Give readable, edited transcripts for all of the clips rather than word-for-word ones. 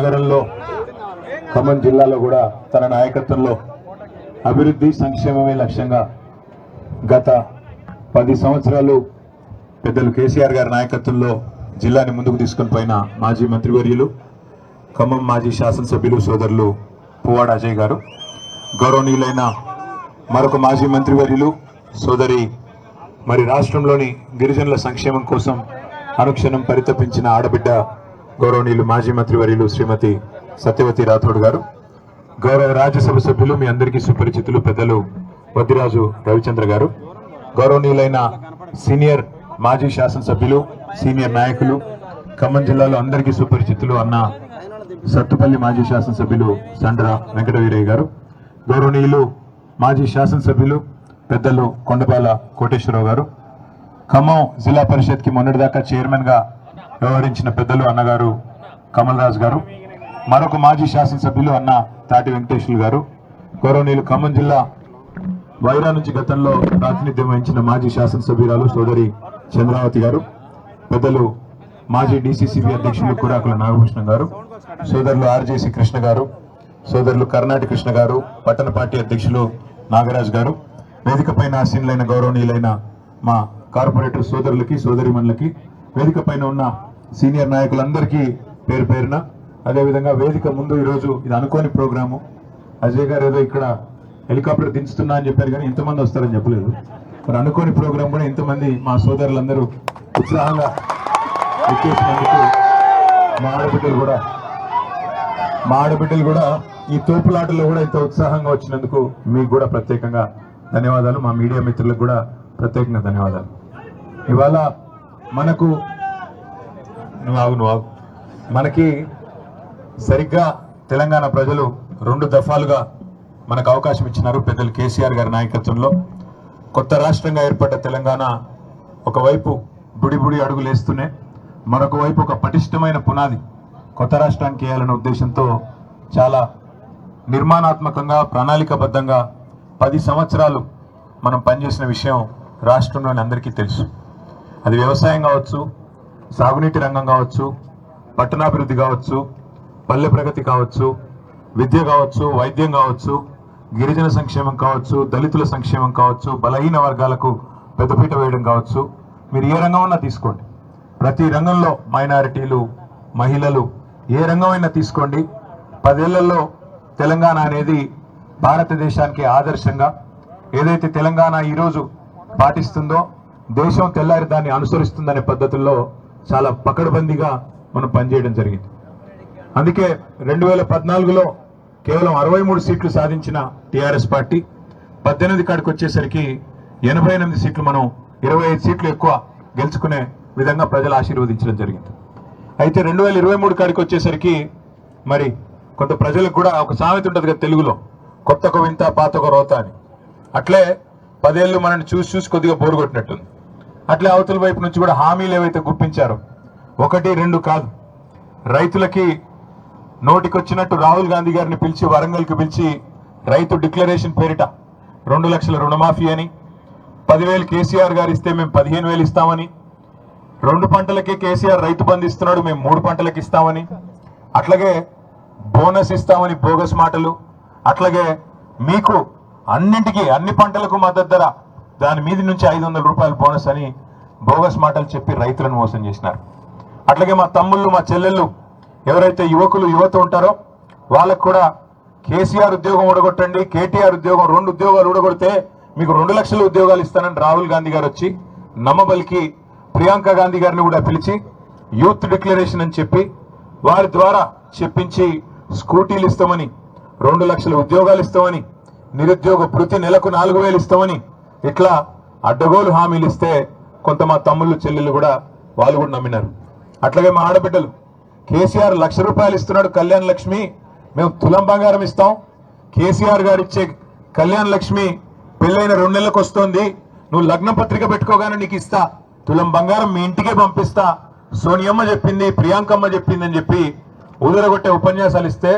నగరంలో ఖమ్మం జిల్లాలో కూడా తన నాయకత్వంలో అభివృద్ధి సంక్షేమమే లక్ష్యంగా గత 10 సంవత్సరాలు పెద్దలు కేసీఆర్ గారి నాయకత్వంలో జిల్లాని ముందుకు తీసుకొని పోయిన మాజీ మంత్రివర్యులు ఖమ్మం మాజీ శాసనసభ్యులు సోదరులు పువ్వాడ అజయ్ గారు, గౌరవనీయులైన మరొక మాజీ మంత్రివర్యులు సోదరి మరి రాష్ట్రంలోని గిరిజనుల సంక్షేమం కోసం అనుక్షణం పరితపించిన ఆడబిడ్డ గౌరవనీయులు మాజీ మంత్రివర్యులు శ్రీమతి సత్యవతి రాథోడ్ గారు, గౌరవ రాజ్యసభ సభ్యులు మీ అందరికీ సుపరిచితులు పెద్దలు వద్దిరాజు రవిచంద్ర గారు, గౌరవనీయులైన సీనియర్ మాజీ శాసనసభ్యులు సీనియర్ నాయకులు ఖమ్మం జిల్లాలో అందరికీ సుపరిచితులు అన్న సత్తుపల్లి మాజీ శాసనసభ్యులు సండ్ర వెంకటవీరయ్య గారు, గౌరవనీయులు మాజీ శాసనసభ్యులు పెద్దలు కొండపాల కోటేశ్వరరావు గారు, ఖమ్మం జిల్లా పరిషత్కి మొన్నటిదాకా చైర్మన్ గా వ్యవహరించిన పెద్దలు అన్నగారు కమల్ రాజ్ గారు, మరొక మాజీ శాసనసభ్యులు అన్న తాటి వెంకటేశ్వర్లు గారు, గౌరవనీయులు ఖమ్మం జిల్లా వైరా నుంచి గతంలో ప్రాతినిధ్యం వహించిన మాజీ శాసనసభ్యురాలు సోదరి చంద్రావతి గారు, పెద్దలు మాజీ డిసిసిబి అధ్యక్షులు కురాకుల నాగభూషణం గారు, సోదరులు ఆర్జేసి కృష్ణ గారు, సోదరులు కర్ణాటి కృష్ణ గారు, పట్టణ పార్టీ అధ్యక్షులు నాగరాజ్ గారు, వేదికపైన ఆసీనులైన గౌరవనీయులైన మా కార్పొరేటర్ సోదరులకి సోదరిమణులకి, వేదిక పైన ఉన్న సీనియర్ నాయకులందరికీ పేరు పేరున, అదేవిధంగా వేదిక ముందు ఈరోజు ఇది అనుకోని ప్రోగ్రాము. అజయ్ గారు ఏదో ఇక్కడ హెలికాప్టర్ దించుతున్నా అని చెప్పారు కానీ ఇంతమంది వస్తారని చెప్పలేదు. మరి అనుకోని ప్రోగ్రాం కూడా ఇంతమంది మా సోదరులందరూ ఉత్సాహంగా ఎక్కేసినందుకు మా ఆడబిడ్డలు కూడా ఈ తోపులాటలో కూడా ఇంత ఉత్సాహంగా వచ్చినందుకు మీకు కూడా ప్రత్యేకంగా ధన్యవాదాలు. మా మీడియా మిత్రులకు కూడా ప్రత్యేకంగా ధన్యవాదాలు. ఇవాళ మనకి సరిగ్గా తెలంగాణ ప్రజలు 2 దఫాలుగా మనకు అవకాశం ఇచ్చినారు. పెద్దలు కేసీఆర్ గారి నాయకత్వంలో కొత్త రాష్ట్రంగా ఏర్పడ్డ తెలంగాణ ఒకవైపు బుడి అడుగులు వేస్తూనే మరొక వైపు ఒక పటిష్టమైన పునాది కొత్త రాష్ట్రానికి వేయాలనే ఉద్దేశంతో చాలా నిర్మాణాత్మకంగా ప్రణాళికాబద్ధంగా 10 సంవత్సరాలు మనం పనిచేసిన విషయం రాష్ట్రంలోని అందరికీ తెలుసు. అది వ్యవసాయం కావచ్చు, సాగునీటి రంగం కావచ్చు, పట్టణాభివృద్ధి కావచ్చు, పల్లె ప్రగతి కావచ్చు, విద్య కావచ్చు, వైద్యం కావచ్చు, గిరిజన సంక్షేమం కావచ్చు, దళితుల సంక్షేమం కావచ్చు, బలహీన వర్గాలకు పెద్దపీట వేయడం కావచ్చు. మీరు ఏ రంగం అన్నా తీసుకోండి, ప్రతి రంగంలో మైనారిటీలు, మహిళలు ఏ రంగం అయినా తీసుకోండి. 10 ఏళ్లలో తెలంగాణ అనేది భారతదేశానికి ఆదర్శంగా ఏదైతే తెలంగాణ ఈరోజు పాటిస్తుందో దేశం తెల్లారి దాన్ని అనుసరిస్తుందనే పద్ధతుల్లో చాలా పకడ్బందీగా మనం పనిచేయడం జరిగింది. అందుకే 2014లో కేవలం 63 సీట్లు సాధించిన టీఆర్ఎస్ పార్టీ 18 కాడికి వచ్చేసరికి 88 సీట్లు, మనం 25 సీట్లు ఎక్కువ గెలుచుకునే విధంగా ప్రజలు ఆశీర్వదించడం జరిగింది. అయితే 2023 కాడికి వచ్చేసరికి మరి కొంత ప్రజలకు కూడా ఒక సామెత ఉంటుంది కదా తెలుగులో, కొత్తకు వింత పాతకు రోత అని. అట్లే 10 ఏళ్ళు మనల్ని చూసి కొద్దిగా బోరు కొట్టినట్టుంది. అట్లే అవతల వైపు నుంచి కూడా హామీలు ఏవైతే గుప్పించారో 1, 2 కాదు, రైతులకి నోటికొచ్చినట్టు రాహుల్ గాంధీ గారిని పిలిచి వరంగల్కి పిలిచి రైతు డిక్లరేషన్ పేరిట 2 లక్షల రుణమాఫీ అని, 10,000 కేసీఆర్ గారు ఇస్తే మేము 15,000 ఇస్తామని, 2 పంటలకే కేసీఆర్ రైతు బంధు ఇస్తున్నాడు మేము 3 పంటలకు ఇస్తామని, అట్లాగే బోనస్ ఇస్తామని బోగస్ మాటలు, అట్లాగే మీకు అన్ని పంటలకు మద్దతు ధర, దాని మీద నుంచి 500 రూపాయలు బోనస్ అని బోగస్ మాటలు చెప్పి రైతులను మోసం చేసినారు. అట్లాగే మా తమ్ముళ్ళు, మా చెల్లెళ్ళు ఎవరైతే యువత ఉంటారో వాళ్ళకు కూడా కేసీఆర్ ఉద్యోగం ఊడగొట్టండి, కేటీఆర్ ఉద్యోగం 2 ఉద్యోగాలు ఊడగొడితే మీకు 2 లక్షల ఉద్యోగాలు ఇస్తానని రాహుల్ గాంధీ గారు వచ్చి నమ్మబలికి ప్రియాంక గాంధీ గారిని కూడా పిలిచి యూత్ డిక్లరేషన్ అని చెప్పి వారి ద్వారా చెప్పించి స్కూటీలు ఇస్తామని, 2 లక్షల ఉద్యోగాలు ఇస్తామని, నిరుద్యోగ భృతి నెలకు 4,000 ఇస్తామని ఇట్లా అడ్డగోలు హామీలు ఇస్తే కొంత మా తమ్ముళ్ళు చెల్లెళ్ళు కూడా వాళ్ళు కూడా నమ్మినారు. అట్లాగే మా ఆడబిడ్డలు కేసీఆర్ 1,00,000 రూపాయలు ఇస్తున్నాడు కళ్యాణ్ లక్ష్మి, మేము తులం బంగారం ఇస్తాం, కేసీఆర్ గారు ఇచ్చే కళ్యాణ్ లక్ష్మి పెళ్ళైన 2 నెలలకు వస్తుంది, నువ్వు లగ్న పత్రిక పెట్టుకోగానే నీకు ఇస్తా, తులం బంగారం మీ ఇంటికే పంపిస్తా, సోనియమ్మ చెప్పింది, ప్రియాంకమ్మ చెప్పింది అని చెప్పి ఉదరగొట్టే ఉపన్యాసాలు ఇస్తే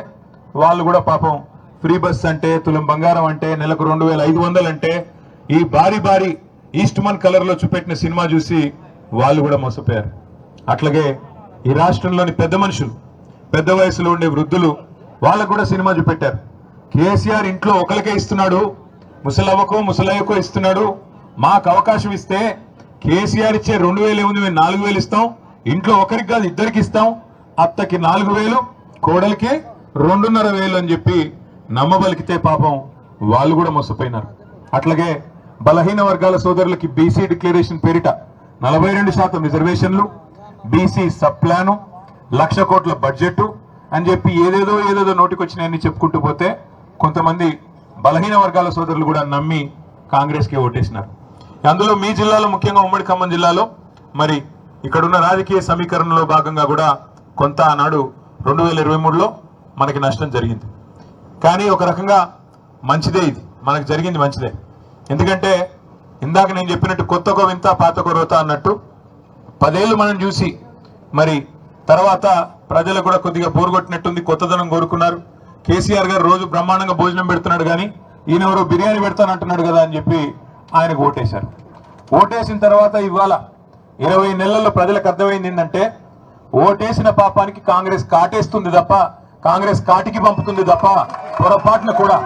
వాళ్ళు కూడా పాపం ఫ్రీ బస్ అంటే, తులం బంగారం అంటే, నెలకు 2,500 అంటే ఈ భారీ ఈస్ట్ మన్ కలర్ లో చూపెట్టిన సినిమా చూసి వాళ్ళు కూడా మోసపోయారు. అట్లాగే ఈ రాష్ట్రంలోని పెద్ద పెద్ద వయసులో ఉండే వృద్ధులు వాళ్ళకు కూడా సినిమా చూపెట్టారు. కేసీఆర్ ఇంట్లో ఒకరికే ఇస్తున్నాడు, ముసలవ్వకో ముసలయ్యకో ఇస్తున్నాడు, మాకు అవకాశం ఇస్తే కేసీఆర్ ఇచ్చే 2000 ఏముంది, మేము 4000 ఇస్తాం, ఇంట్లో ఒకరికి కాదు ఇద్దరికి ఇస్తాం, అత్తకి 4000, కోడలికి 2500 అని చెప్పి నమ్మబలికితే పాపం వాళ్ళు కూడా మోసపోయినారు. అట్లాగే బలహీన వర్గాల సోదరులకి బీసీ డిక్లరేషన్ పేరిట 42% రిజర్వేషన్లు, బీసీ సబ్ ప్లాను, 1,00,000 కోట్ల బడ్జెట్ అని చెప్పి ఏదేదో నోటికొచ్చినాయని చెప్పుకుంటూ పోతే కొంతమంది బలహీన వర్గాల సోదరులు కూడా నమ్మి కాంగ్రెస్కి ఓటేసినారు. అందులో మీ జిల్లాలో, ముఖ్యంగా ఉమ్మడి ఖమ్మం జిల్లాలో మరి ఇక్కడున్న రాజకీయ సమీకరణలో భాగంగా కూడా కొంత ఆనాడు 2023లో మనకి నష్టం జరిగింది. కానీ ఒక రకంగా మంచిదే, ఇది మనకు జరిగింది మంచిదే. ఎందుకంటే ఇందాక నేను చెప్పినట్టు కొత్తకో వింత పాతకో రోత అన్నట్టు 10 ఏళ్ళు మనం చూసి మరి తర్వాత ప్రజలకు కూడా కొద్దిగా బోరు కొట్టినట్టుంది, కొత్తదనం కోరుకున్నారు. కేసీఆర్ గారు రోజు బ్రహ్మాండంగా భోజనం పెడుతున్నాడు, కానీ ఈయనెవరో బిర్యానీ పెడతానంటున్నాడు కదా అని చెప్పి ఆయనకు ఓటేశారు. ఓటేసిన తర్వాత ఇవాళ 20 నెలల్లో ప్రజలకు అర్థమైంది ఏంటంటే ఓటేసిన పాపానికి కాంగ్రెస్ కాటేస్తుంది తప్ప, కాంగ్రెస్ కాటికి పంపుతుంది తప్ప పొరపాటున కూడా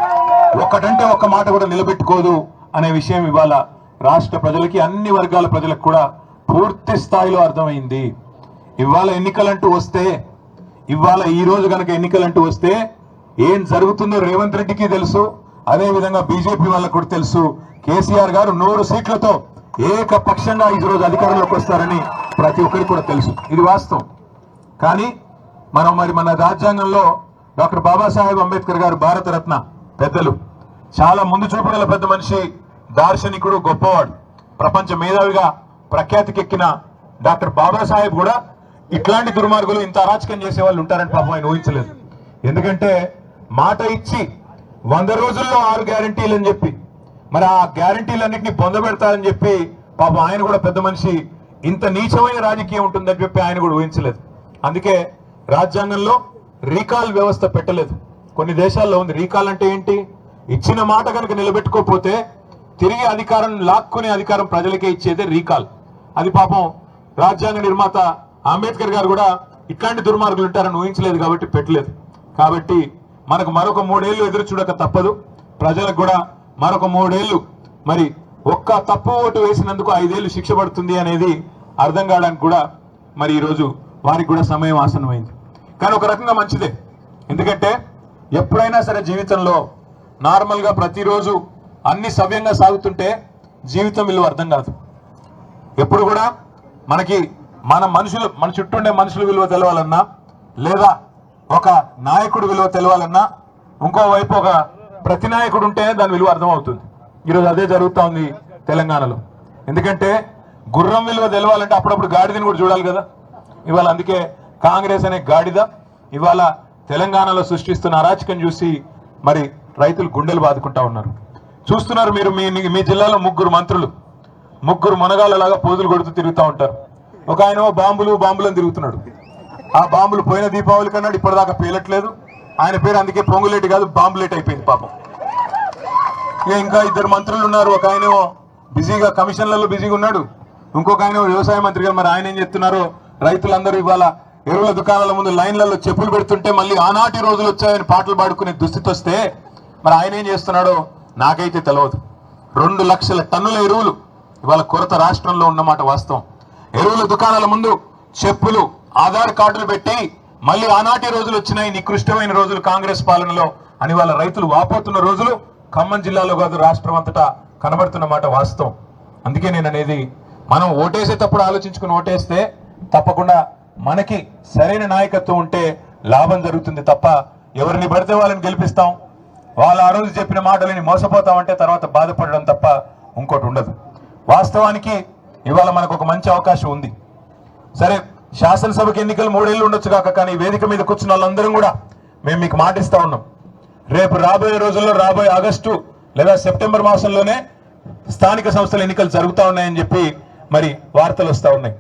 ఒక్కటంటే ఒక్క మాట కూడా నిలబెట్టుకోదు అనే విషయం ఇవాళ రాష్ట్ర ప్రజలకి, అన్ని వర్గాల ప్రజలకు కూడా పూర్తి స్థాయిలో అర్థమైంది. ఇవాళ ఎన్నికలంటూ వస్తే, ఇవాళ ఈ రోజు కనుక ఎన్నికలంటూ వస్తే ఏం జరుగుతుందో రేవంత్ రెడ్డికి తెలుసు, అదే విధంగా బీజేపీ వాళ్ళకు కూడా తెలుసు. కేసీఆర్ గారు 100 సీట్లతో ఏకపక్షంగా ఈ రోజు అధికారంలోకి వస్తారని ప్రతి ఒక్కరికి కూడా తెలుసు, ఇది వాస్తవం. కానీ మన రాజ్యాంగంలో డాక్టర్ బాబాసాహెబ్ అంబేద్కర్ గారు, భారతరత్న పెద్దలు, చాలా ముందు చూపు గల పెద్ద మనిషి, దార్శనికుడు, గొప్పవాడు, ప్రపంచ మేధావిగా ప్రఖ్యాతికెక్కిన డాక్టర్ బాబాసాహెబ్ కూడా ఇట్లాంటి దుర్మార్గులు, ఇంత అరాచకం చేసే వాళ్ళు ఉంటారని పాపం ఆయన ఊహించలేదు. ఎందుకంటే మాట ఇచ్చి 100 రోజుల్లో 6 గ్యారంటీలు అని చెప్పి మరి ఆ గ్యారంటీలన్నింటినీ పొందబెడతారని చెప్పి పాపం ఆయన కూడా పెద్ద మనిషి, ఇంత నీచమైన రాజకీయం ఉంటుందని చెప్పి ఆయన కూడా ఊహించలేదు. అందుకే రాజ్యాంగంలో రీకాల్ వ్యవస్థ పెట్టలేదు. కొన్ని దేశాల్లో ఉంది. రీకాల్ అంటే ఏంటి? ఇచ్చిన మాట కనుక నిలబెట్టుకోకపోతే తిరిగి అధికారం లాక్కునే అధికారం ప్రజలకే ఇచ్చేదే రీకాల్. అది పాపం రాజ్యాంగ నిర్మాత అంబేద్కర్ గారు కూడా ఇట్లాంటి దుర్మార్గులు ఉంటారని ఊహించలేదు కాబట్టి పెట్టలేదు. కాబట్టి మనకు మరొక 3 ఏళ్లు ఎదురు చూడక తప్పదు. ప్రజలకు కూడా మరొక 3 ఏళ్లు, మరి ఒక్క తప్పు ఓటు వేసినందుకు 5 ఏళ్లు శిక్ష పడుతుంది అనేది అర్థం కావడానికి కూడా మరి ఈరోజు వారికి కూడా సమయం ఆసన్నమైంది. కానీ ఒక రకంగా మంచిదే. ఎందుకంటే ఎప్పుడైనా సరే జీవితంలో నార్మల్గా ప్రతిరోజు అన్ని సవ్యంగా సాగుతుంటే జీవితం విలువ అర్థం కాదు. ఎప్పుడు కూడా మన చుట్టూ ఉండే మనుషుల విలువ తెలవాలన్నా, లేదా ఒక నాయకుడు విలువ తెలవాలన్నా, ఇంకోవైపు ఒక ప్రతినాయకుడు ఉంటే దాని విలువ అర్థం అవుతుంది. ఈరోజు అదే జరుగుతూ ఉంది తెలంగాణలో. ఎందుకంటే గుర్రం విలువ తెలవాలంటే అప్పుడప్పుడు గాడిదని కూడా చూడాలి కదా. ఇవాళ అందుకే కాంగ్రెస్ అనే గాడిద ఇవాళ తెలంగాణలో సృష్టిస్తున్న అరాచకం చూసి మరి రైతులు గుండెలు బాదుకుంటా ఉన్నారు. చూస్తున్నారు మీరు, మీ జిల్లాలో 3 మంత్రులు, 3 మునగాళ్ళలాగా పోజులు కొడుతూ తిరుగుతూ ఉంటారు. ఒక ఆయన బాంబులను తిరుగుతున్నాడు. ఆ బాంబులు పోయిన దీపావళి కన్నాడు, ఇప్పటిదాకా పేలట్లేదు. ఆయన పేరు అందుకే పొంగులేటి కాదు, బాంబులేట్ అయిపోయింది పాపం. ఇంకా 2 మంత్రులు ఉన్నారు. ఒక ఆయన బిజీగా కమిషన్లలో బిజీగా ఉన్నాడు, ఇంకొక ఆయన వ్యవసాయ మంత్రి గారు. మరి ఆయన ఏం చెప్తున్నారో, రైతులందరూ ఇవాళ ఎరువుల దుకాణాల ముందు లైన్లలో చెప్పులు పెడుతుంటే మళ్ళీ ఆనాటి రోజులు వచ్చాయని పాటలు పాడుకునే దుస్థితి వస్తే మరి ఆయన ఏం చేస్తున్నాడో నాకైతే తెలియదు. 2 లక్షల టన్నుల ఎరువులు ఇవాళ కొరత రాష్ట్రంలో ఉన్నమాట వాస్తవం. ఎరువుల దుకాణాల ముందు చెప్పులు, ఆధార్ కార్డులు పెట్టి మళ్ళీ ఆనాటి రోజులు వచ్చినాయి, నికృష్టమైన రోజులు కాంగ్రెస్ పాలనలో అని వాళ్ళ రైతులు వాపోతున్న రోజులు ఖమ్మం జిల్లాలో కాదు, రాష్ట్రం అంతటా కనబడుతున్న మాట వాస్తవం. అందుకే నేను అనేది, మనం ఓటేసేటప్పుడు ఆలోచించుకుని ఓటేస్తే తప్పకుండా మనకి సరైన నాయకత్వం ఉంటే లాభం జరుగుతుంది తప్ప ఎవరిని పడితే వాళ్ళని గెలిపిస్తాం, వాళ్ళు ఆ రోజు చెప్పిన మాటలని మోసపోతామంటే తర్వాత బాధపడడం తప్ప ఇంకోటి ఉండదు. వాస్తవానికి ఇవాళ మనకు ఒక మంచి అవకాశం ఉంది. సరే, శాసనసభకి ఎన్నికలు 3 ఏళ్ళు ఉండొచ్చు కాక, కానీ వేదిక మీద కూర్చున్న వాళ్ళందరం కూడా మేము మీకు మాటిస్తా ఉన్నాం. రేపు రాబోయే రోజుల్లో, రాబోయే ఆగస్టు లేదా సెప్టెంబర్ మాసంలోనే స్థానిక సంస్థల ఎన్నికలు జరుగుతూ ఉన్నాయని చెప్పి మరి వార్తలు వస్తూ ఉన్నాయి.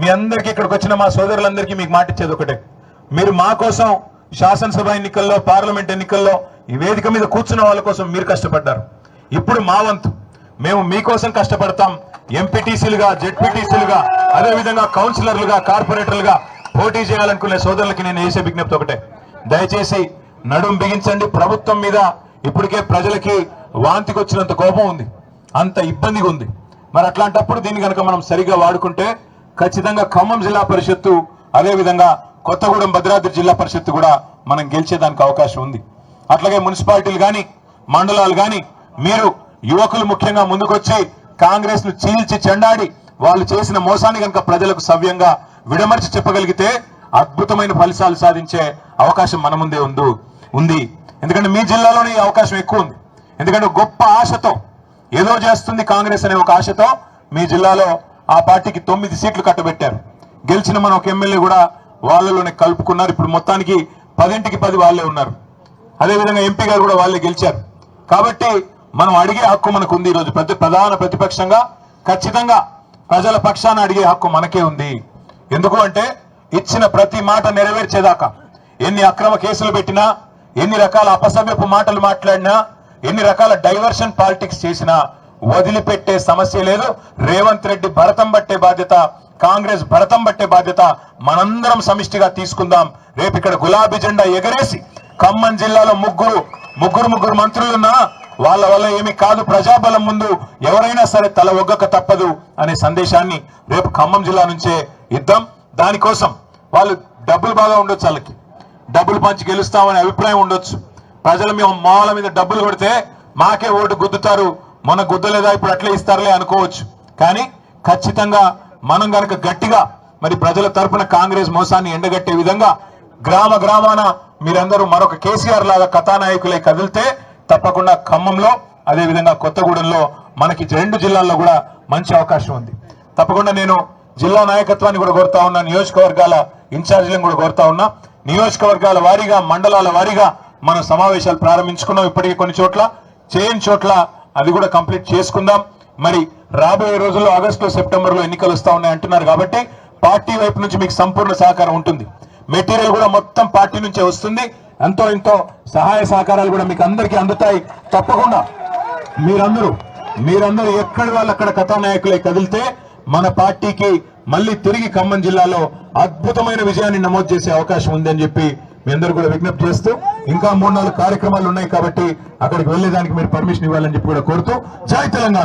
మీ అందరికీ, ఇక్కడికి వచ్చిన మా సోదరులందరికీ మీకు మాటిచ్చేది ఒకటే, మీరు మా కోసం శాసనసభ ఎన్నికల్లో, పార్లమెంట్ ఎన్నికల్లో ఈ వేదిక మీద కూర్చున్న వాళ్ళ కోసం మీరు కష్టపడ్డారు. ఇప్పుడు మా వంతు మేము మీకోసం కష్టపడతాం. ఎంపీటీసీలుగా, జెడ్పీటీసీలుగా, అదేవిధంగా కౌన్సిలర్లుగా, కార్పొరేటర్లుగా పోటీ చేయాలనుకునే సోదరులకి నేను చేసే విజ్ఞప్తి ఒకటే, దయచేసి నడుం బిగించండి. ప్రభుత్వం మీద ఇప్పటికే ప్రజలకి వాంతికి వచ్చినంత కోపం ఉంది, అంత ఇబ్బందిగా ఉంది. మరి అట్లాంటప్పుడు దీన్ని కనుక మనం సరిగా వాడుకుంటే ఖచ్చితంగా ఖమ్మం జిల్లా పరిషత్తు, అదేవిధంగా కొత్తగూడెం భద్రాద్రి జిల్లా పరిషత్తు కూడా మనం గెలిచేదానికి అవకాశం ఉంది. అట్లాగే మున్సిపాలిటీలు కానీ మండలాలు కానీ మీరు యువకులు ముఖ్యంగా ముందుకొచ్చి కాంగ్రెస్ ను చీల్చి చెండాడి వాళ్ళు చేసిన మోసాన్ని కనుక ప్రజలకు సవ్యంగా విడమర్చి చెప్పగలిగితే అద్భుతమైన ఫలితాలు సాధించే అవకాశం మన ముందే ఉంది. ఎందుకంటే మీ జిల్లాలోనే ఈ అవకాశం ఎక్కువ ఉంది. ఎందుకంటే గొప్ప ఆశతో ఏదో చేస్తుంది కాంగ్రెస్ అనే ఒక ఆశతో మీ జిల్లాలో ఆ పార్టీకి 9 సీట్లు కట్టబెట్టారు. గెలిచిన మన ఒక ఎమ్మెల్యే కూడా వాళ్ళలోనే కలుపుకున్నారు. ఇప్పుడు మొత్తానికి 10కి 10 వాళ్ళే ఉన్నారు. అదేవిధంగా ఎంపీ గారు కూడా వాళ్ళే గెలిచారు. కాబట్టి మనం అడిగే హక్కు మనకు ఉంది. ఈరోజు ప్రధాన ప్రతిపక్షంగా ఖచ్చితంగా ప్రజల పక్షాన అడిగే హక్కు మనకే ఉంది. ఎందుకు అంటే ఇచ్చిన ప్రతి మాట నెరవేర్చేదాకా ఎన్ని అక్రమ కేసులు పెట్టినా, ఎన్ని రకాల అపసవ్యపు మాటలు మాట్లాడినా, ఎన్ని రకాల డైవర్షన్ పాలిటిక్స్ చేసినా వదిలిపెట్టే సమస్య లేదు. రేవంత్ రెడ్డి భరతం పట్టే బాధ్యత, కాంగ్రెస్ భరతం పట్టే బాధ్యత మనందరం సమిష్టిగా తీసుకుందాం. రేపు ఇక్కడ గులాబీ జెండా ఎగరేసి ఖమ్మం జిల్లాలో ముగ్గురు మంత్రులున్నా వాళ్ళ వల్ల ఏమి కాదు, ప్రజాబలం ముందు ఎవరైనా సరే తల ఒగ్గక తప్పదు అనే సందేశాన్ని రేపు ఖమ్మం జిల్లా నుంచే ఇద్దాం. దానికోసం వాళ్ళు డబ్బులు బాగా ఉండొచ్చు, వాళ్ళకి డబ్బులు పంచి గెలుస్తామనే అభిప్రాయం ఉండొచ్చు. ప్రజలు మేము మాల మీద డబ్బులు కొడితే మాకే ఓటు గుద్దుతారు, మొన్న గుద్దలేదా ఇప్పుడు అట్లే ఇస్తారులే అనుకోవచ్చు. కానీ ఖచ్చితంగా మనం గనక గట్టిగా మరి ప్రజల తరపున కాంగ్రెస్ మోసాన్ని ఎండగట్టే విధంగా గ్రామాన మీరందరూ మరొక కేసీఆర్ లాగా కథానాయకులై కదిలితే తప్పకుండా ఖమ్మంలో, అదేవిధంగా కొత్తగూడెంలో మనకి 2 జిల్లాల్లో కూడా మంచి అవకాశం ఉంది. తప్పకుండా నేను జిల్లా నాయకత్వాన్ని కూడా కోరుతా ఉన్నా, నియోజకవర్గాల ఇన్ఛార్జీలను కూడా కోరుతా ఉన్నా. నియోజకవర్గాల వారీగా, మండలాల వారీగా మనం సమావేశాలు ప్రారంభించుకున్నాం. ఇప్పటికీ కొన్ని చోట్ల, చేయని చోట్ల అది కూడా కంప్లీట్ చేసుకుందాం. మరి రాబోయే రోజుల్లో ఆగస్టులో, సెప్టెంబర్లో ఎన్నికలు వస్తా ఉన్నాయి అంటున్నారు. కాబట్టి పార్టీ వైపు నుంచి మీకు సంపూర్ణ సహకారం ఉంటుంది. మెటీరియల్ కూడా మొత్తం పార్టీ నుంచే వస్తుంది. ఎంతో సహాయ సహకారాలు కూడా మీకు అందరికీ అందుతాయి. తప్పకుండా మీరందరూ ఎక్కడి వాళ్ళు అక్కడ కథానాయకులై కదిలితే మన పార్టీకి మళ్ళీ తిరిగి ఖమ్మం జిల్లాలో అద్భుతమైన విజయాన్ని నమోదు చేసే అవకాశం ఉందని చెప్పి మీ అందరూ కూడా విజ్ఞప్తి చేస్తూ, ఇంకా 3-4 కార్యక్రమాలు ఉన్నాయి కాబట్టి అక్కడికి వెళ్లేదానికి మీరు పర్మిషన్ ఇవ్వాలని చెప్పి కూడా కోరుతూ, జై తెలంగాణ.